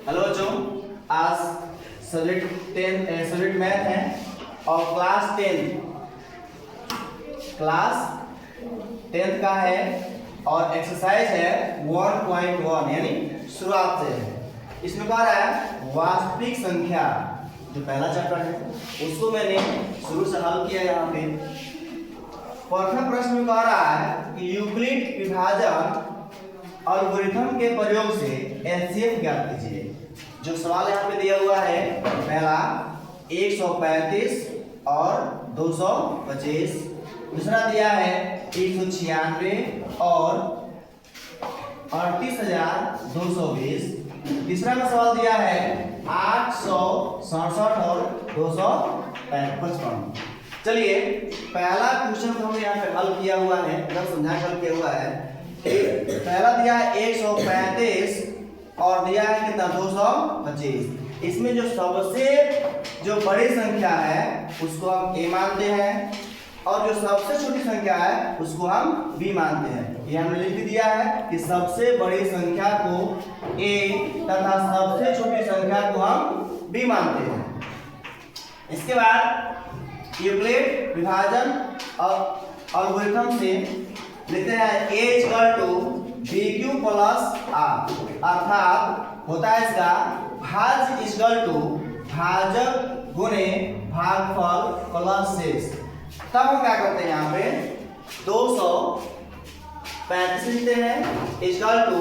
Hello बच्चों, आज subject math है और क्लास 10 का है और एक्सरसाइज है 1.1 यानी शुरुआत से है। इसमें कह रहा है वास्तविक संख्या, जो पहला चैप्टर है उसको मैंने शुरू से हल किया। यहाँ पे प्रथम प्रश्न में कह रहा है कि यूक्लिड विभाजन एल्गोरिथम के प्रयोग से एलसीएम ज्ञात कीजिए। जो सवाल यहाँ पे दिया हुआ है, पहला 135 और 225, दूसरा दिया है 196 और 38,220, तीसरा में सवाल दिया है 867 और 255। चलिए पहला क्वेश्चन तो हमने यहाँ पे हल किया हुआ है, मतलब समझा हल किया हुआ है। पहला दिया है 135 और दिया है कितना 225। इसमें जो सबसे बड़ी संख्या है उसको हम a मानते हैं और जो सबसे छोटी संख्या है उसको हम b मानते हैं। ये हमने लिख दिया है कि सबसे बड़ी संख्या को a तथा सबसे छोटी संख्या को हम b मानते हैं। इसके बाद यूक्लिड विभाजन और एल्गोरिथम से लिखते हैं a bq प्लस r, अर्थात होता है इसका भाज्य भाजक गुणे भागफल प्लस शेष। तब हम क्या करते हैं, यहाँ पे 235 लिखते हैं इक्वल टू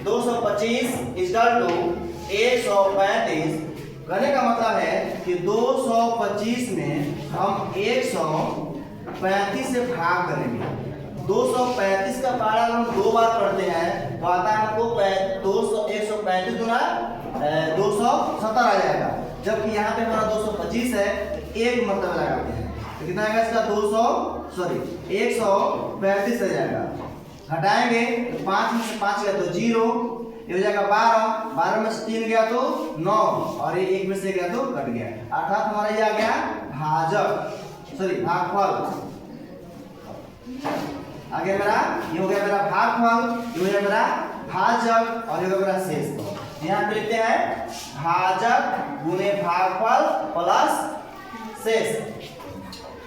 225 इक्वल टू 135। कहने का मतलब है कि 225 में हम 135 से भाग करेंगे। 235 का पारा हम दो बार पढ़ते हैं तो आता है हमको 135 गुना 270 आ जाएगा। जबकि यहाँ पे हमारा 225 है, एक मतलब लगाते हैं तो कितना आएगा इसका 135 आ जाएगा। हटाएंगे तो 5 में से 5 गया तो 0, ये हो जाएगा 12 में से 3 गया तो 9 और ये 1 में से गया तो कट गया। अर्थात हमारा ये आ गया भागफल। आगे मेरा ये हो गया मेरा भागफल, ये हो गया मेरा भाजक और ये हो गया मेरा शेष। तो यहाँ पे लिखते हैं भाजक गुणे भागफल प्लस शेष।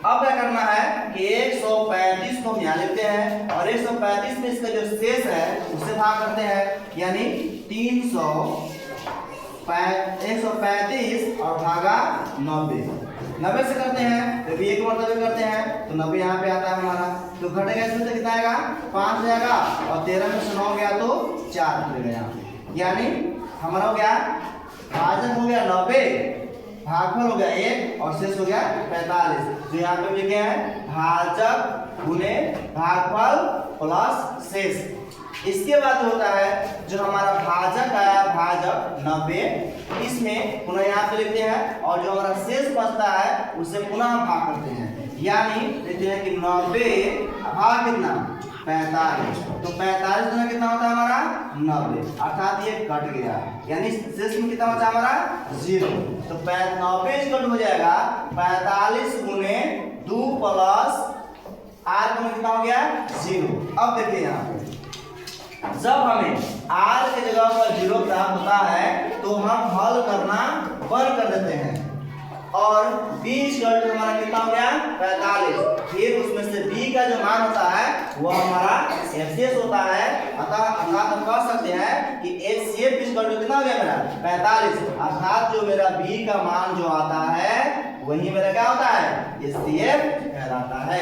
अब क्या करना है कि 135 को हम यहाँ लिखते हैं और 135 में इसका जो शेष है उससे भाग करते हैं, यानी 135 और भागा 90 से करते हैं तो भी एक मरतबे करते हैं तो 90 यहाँ पे आता है हमारा। तो घटेगा इसमें तो कितना आएगा 5 जाएगा और 13 में से 9 गया तो 4 घटेगा यहाँ पे। यानी हमारा हो गया भाजक हो गया 90, भागफल हो गया 1 और शेष हो गया 45। तो यहाँ पे लिखे हैं भाजक गुणे भागफल प्लस शेष। इसके बाद होता है जो हमारा भाजक आया, भाजक 90, इसमें पुनः यहाँ पे लिखते हैं और जो हमारा शेष बचता है उससे पुनः हम भाग करते हैं। यानी लिखते हैं कि 90 भाग कितना 45, तो 45 गुना कितना होता है हमारा 90, अर्थात ये कट गया। यानी शेष में कितना बचा हमारा 0। तो 90 कट हो जाएगा 45 गुने 2 प्लस r गुना कितना हो गया 0। अब देखिए यहाँ पे जब हमें r के जगह पर 0 प्राप्त होता है तो हम हल करना बंद कर देते हैं और b हमारा कितना हो गया 45। फिर उसमें से b का जो मान होता है वह हमारा एफसीएफ होता है। अतः हम कह सकते हैं कि एफसीएफ कितना हो गया मेरा 45, अर्थात जो मेरा b का मान जो आता है वही मेरा क्या होता है एफसीएफ कहलाता है।